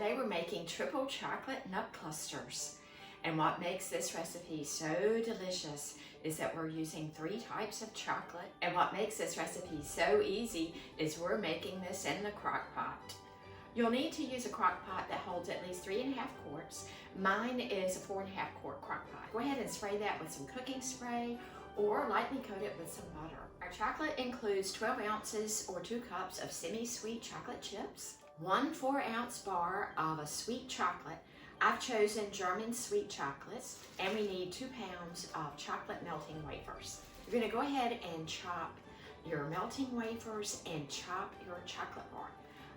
Today we're making triple chocolate nut clusters. And what makes this recipe so delicious is that we're using 3 types of chocolate. And what makes this recipe so easy is we're making this in the crock pot. You'll need to use a crock pot that holds at least 3.5 quarts. Mine is a 4.5 quart crock pot. Go ahead and spray that with some cooking spray or lightly coat it with some butter. Our chocolate includes 12 ounces or 2 cups of semi-sweet chocolate chips, 1 4-ounce bar of a sweet chocolate. I've chosen German sweet chocolates, and we need 2 pounds of chocolate melting wafers. You're gonna go ahead and chop your melting wafers and chop your chocolate bar.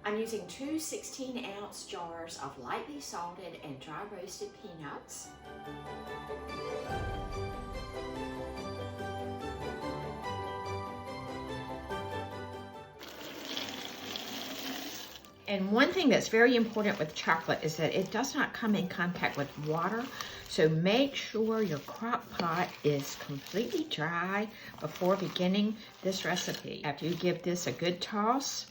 I'm using 2 16-ounce jars of lightly salted and dry roasted peanuts. And one thing that's very important with chocolate is that it does not come in contact with water. So make sure your crock pot is completely dry before beginning this recipe. After you give this a good toss,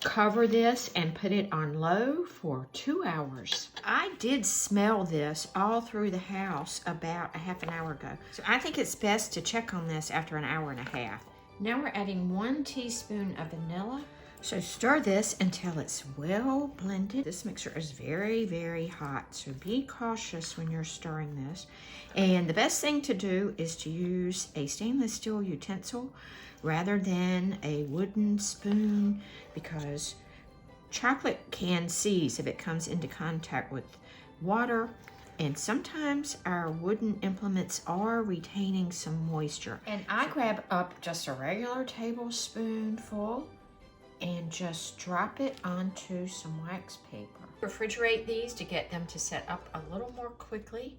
cover this and put it on low for 2 hours. I did smell this all through the house about a half an hour ago. So I think it's best to check on this after an hour and a half. Now we're adding 1 teaspoon of vanilla. So stir this until it's well blended. This mixture is very, very hot, so be cautious when you're stirring this. And the best thing to do is to use a stainless steel utensil rather than a wooden spoon, because chocolate can seize if it comes into contact with water. And sometimes our wooden implements are retaining some moisture. And I grab up just a regular tablespoonful and just drop it onto some wax paper. Refrigerate these to get them to set up a little more quickly.